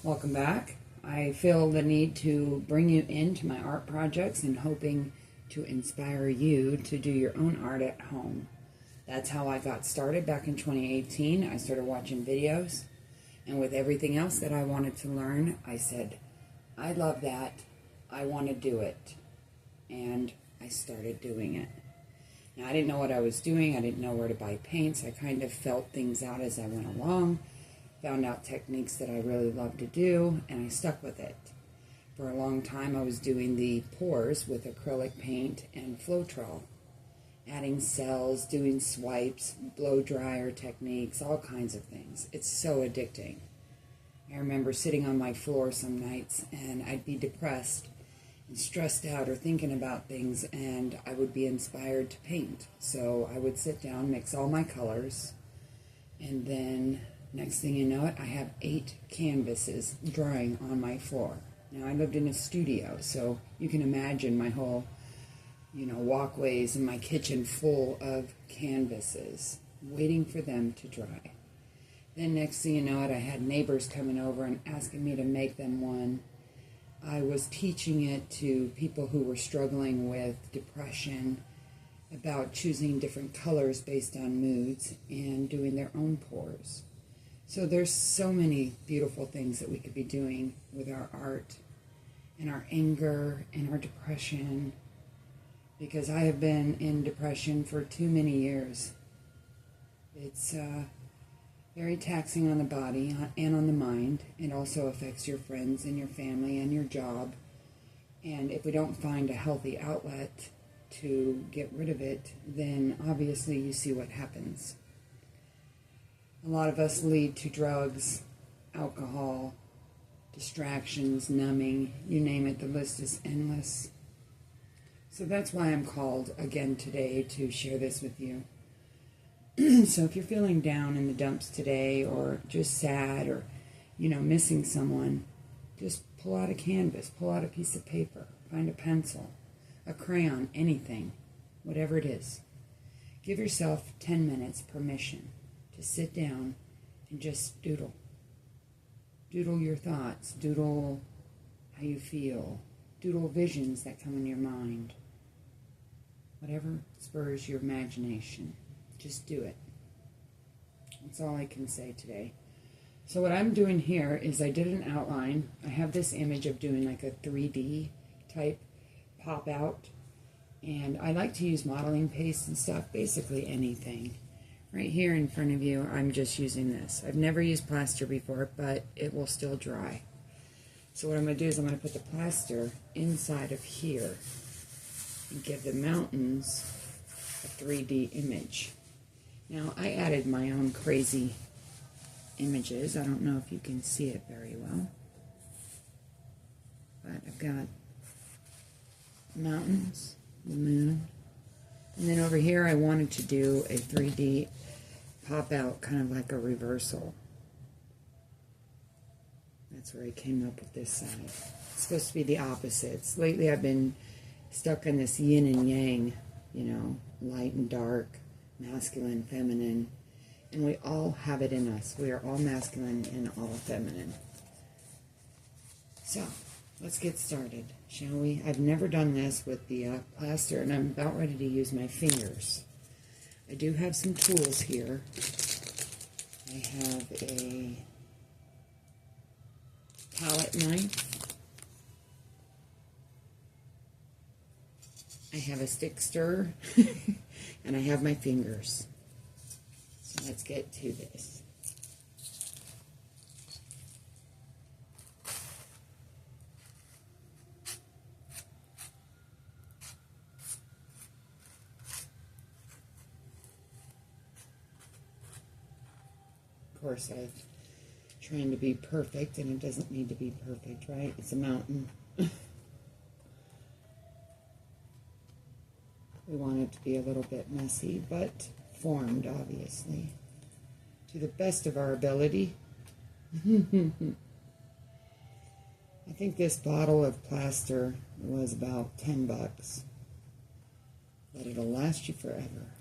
Welcome back. I feel the need to bring you into my art projects and hoping to inspire you to do your own art at home. That's how I got started back in 2018. I started watching videos, and with everything else that I wanted to learn, I said, I love that. I want to do it. And I started doing it. Now, I didn't know what I was doing. I didn't know where to buy paints. I kind of felt things out as I went along. Found out techniques that I really love to do, and I stuck with it. For a long time, I was doing the pours with acrylic paint and Floetrol, adding cells, doing swipes, blow dryer techniques, all kinds of things. It's so addicting. I remember sitting on my floor some nights, and I'd be depressed and stressed out or thinking about things, and I would be inspired to paint. So I would sit down, mix all my colors, and then next thing you know it, I have 8 canvases drying on my floor. Now, I lived in a studio, so you can imagine my whole, walkways in my kitchen full of canvases, waiting for them to dry. Then next thing you know it, I had neighbors coming over and asking me to make them one. I was teaching it to people who were struggling with depression, about choosing different colors based on moods and doing their own pours. So there's so many beautiful things that we could be doing with our art and our anger and our depression, because I have been in depression for too many years. It's very taxing on the body and on the mind. It also affects your friends and your family and your job. And if we don't find a healthy outlet to get rid of it, then obviously you see what happens. A lot of us lead to drugs, alcohol, distractions, numbing, you name it, the list is endless. So that's why I'm called again today to share this with you. So if you're feeling down in the dumps today, or just sad, or, missing someone, just pull out a canvas, pull out a piece of paper, find a pencil, a crayon, anything, whatever it is. Give yourself 10 minutes permission to sit down and just doodle. Doodle your thoughts, doodle how you feel, doodle visions that come in your mind. Whatever spurs your imagination, just do it. That's all I can say today. So what I'm doing here is I did an outline. I have this image of doing like a 3D type pop out. And I like to use modeling paste and stuff, basically anything. Right here in front of you, I'm just using this. I've never used plaster before, but it will still dry. So what I'm going to do is I'm going to put the plaster inside of here and give the mountains a 3D image. Now, I added my own crazy images. I don't know if you can see it very well, but I've got mountains, the moon, and then over here I wanted to do a 3D pop out, kind of like a reversal. That's where I came up with this side. It's supposed to be the opposites. Lately I've been stuck in this yin and yang, light and dark, masculine, feminine, and we all have it in us. We are all masculine and all feminine. So, let's get started, shall we? I've never done this with the plaster, and I'm about ready to use my fingers. I do have some tools here. I have a palette knife. I have a stick stirrer. And I have my fingers. So let's get to this. Of course, I'm trying to be perfect, and it doesn't need to be perfect, right? It's a mountain. We want it to be a little bit messy, but formed, obviously, to the best of our ability. I think this bottle of plaster was about 10 bucks, but it'll last you forever.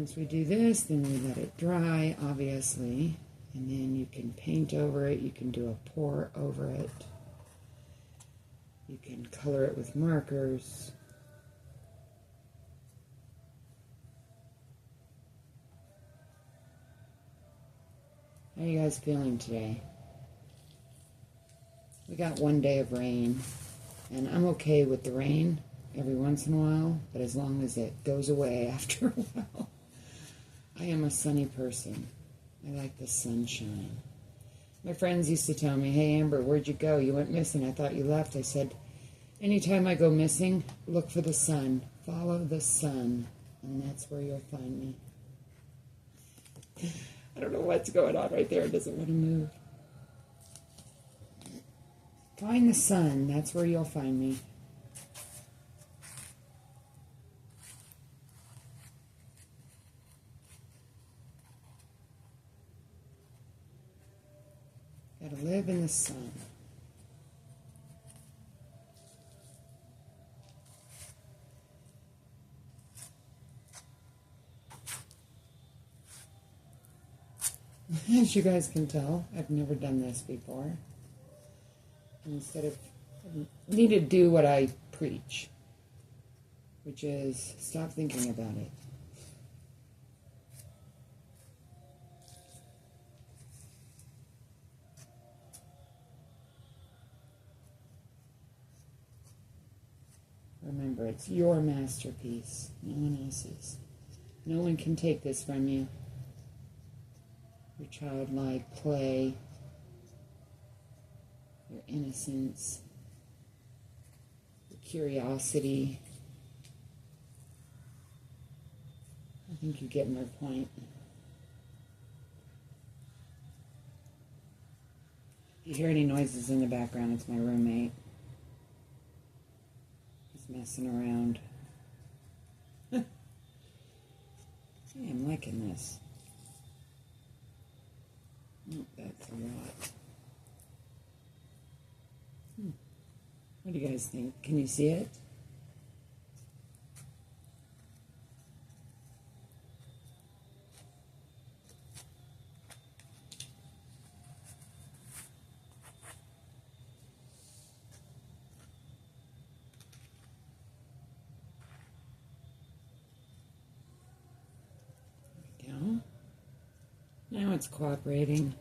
Once we do this, then we let it dry, obviously, and then you can paint over it, you can do a pour over it, you can color it with markers. How are you guys feeling today? We got one day of rain, and I'm okay with the rain every once in a while, but as long as it goes away after a while. I am a sunny person. I like the sunshine. My friends used to tell me, "Hey Amber, where'd you go? You went missing. I thought you left." I said, anytime I go missing, look for the sun. Follow the sun, and that's where you'll find me. I don't know what's going on right there. It doesn't want to move. Find the sun. That's where you'll find me. Gotta live in the sun. As you guys can tell, I've never done this before. Instead of, I need to do what I preach, which is stop thinking about it. Remember, it's your masterpiece, no one else's. No one can take this from you. Your childlike play, your innocence, your curiosity. I think you get my point. If you hear any noises in the background, it's my roommate. Messing around. Hey, I'm liking this. Oh, that's a lot. What do you guys think? Can you see it? Now it's cooperating.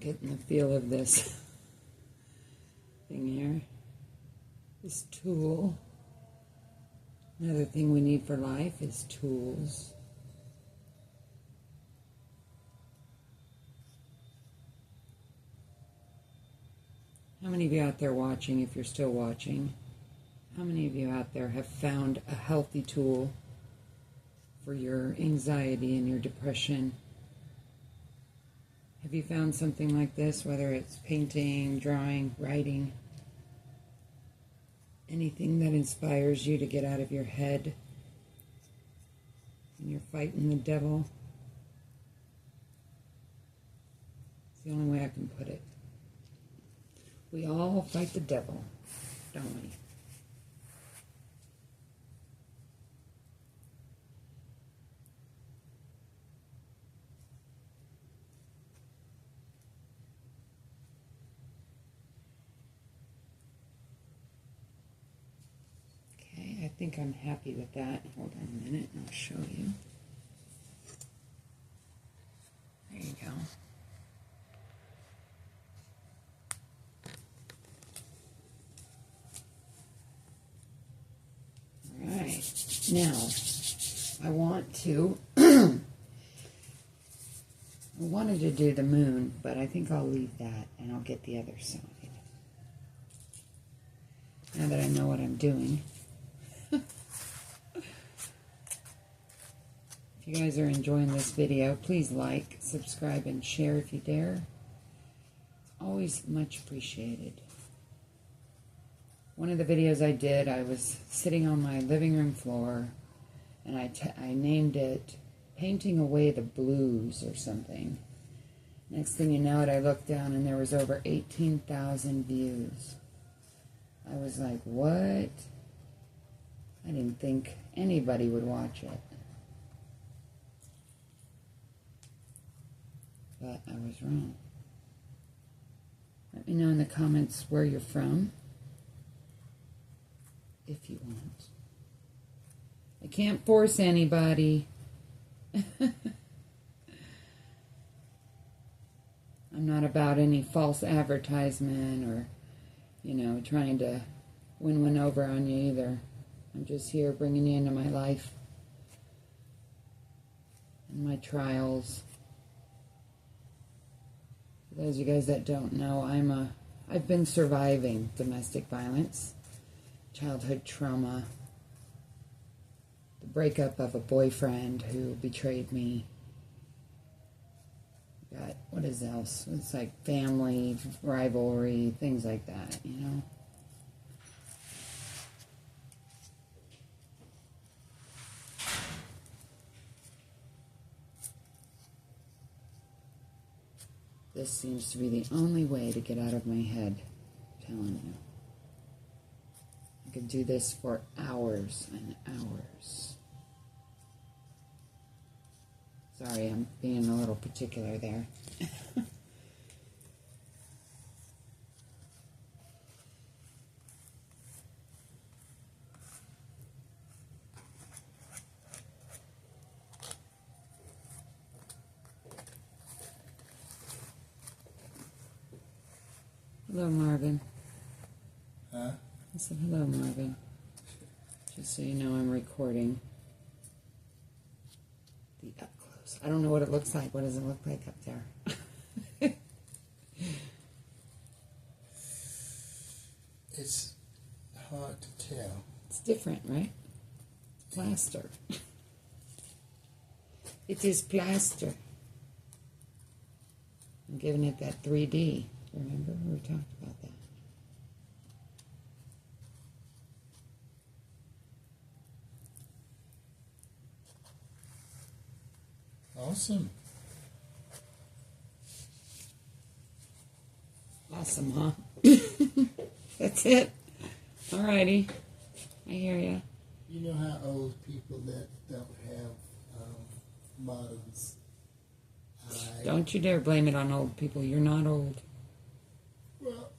Getting the feel of this thing here. This tool. Another thing we need for life is tools. How many of you out there watching, if you're still watching, how many of you out there have found a healthy tool for your anxiety and your depression? Have you found something like this, whether it's painting, drawing, writing, anything that inspires you to get out of your head when you're fighting the devil? It's the only way I can put it. We all fight the devil, don't we? Okay, I think I'm happy with that. Hold on a minute and I'll show you. There you go. Now, I want to, I wanted to do the moon, but I think I'll leave that and I'll get the other side. Now that I know what I'm doing. If you guys are enjoying this video, please like, subscribe, and share if you dare. It's always much appreciated. One of the videos I did, I was sitting on my living room floor And I named it Painting Away the Blues or something. Next thing you know, I looked down and there was over 18,000 views. I was like, what? I didn't think anybody would watch it. But I was wrong. Let me know in the comments where you're from, if you want. I can't force anybody. I'm not about any false advertisement or, trying to win one over on you either. I'm just here bringing you into my life and my trials. For those of you guys that don't know, I've been surviving domestic violence, childhood trauma, the breakup of a boyfriend who betrayed me. Got, what is else? It's like family, rivalry, things like that, This seems to be the only way to get out of my head, I'm telling you. I could do this for hours and hours. Sorry, I'm being a little particular there. Hello, Marvin. Huh? I said, hello, Marvin. Just so you know, I'm recording the up close. I don't know what it looks like. What does it look like up there? It's hard to tell. It's different, right? Plaster. It is plaster. I'm giving it that 3D. Remember? We talked about that. Awesome. Awesome, huh? That's it. Alrighty. I hear ya. You know how old people that don't have models. Don't you dare blame it on old people. You're not old. Well,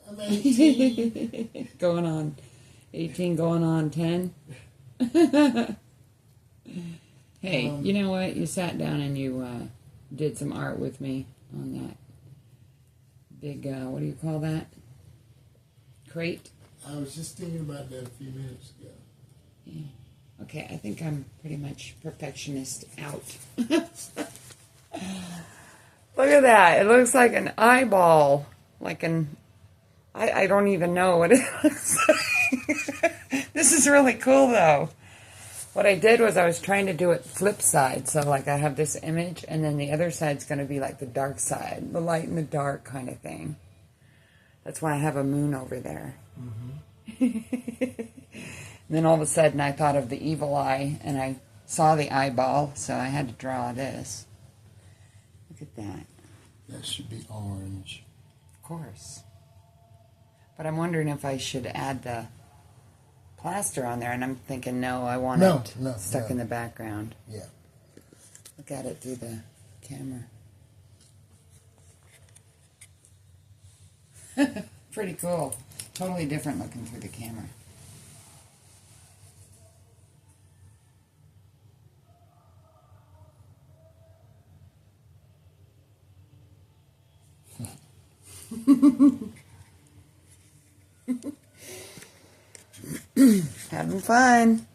I'm 18. Going on 18, going on 10. Hey, you know what? You sat down and you did some art with me on that big, what do you call that? Crate? I was just thinking about that a few minutes ago. Yeah. Okay, I think I'm pretty much perfectionist out. Look at that. It looks like an eyeball. Like I don't even know what it looks like. This is really cool, though. What I did was I was trying to do it flip side. So, like, I have this image, and then the other side's going to be like the dark side. The light and the dark kind of thing. That's why I have a moon over there. Mm-hmm. And then all of a sudden I thought of the evil eye, and I saw the eyeball, so I had to draw this. Look at that. That should be orange. Of course. But I'm wondering if I should add the plaster on there, and I'm thinking, no, I want it stuck in the background. Yeah. Look at it through the camera. Pretty cool. Totally different looking through the camera. Having fun.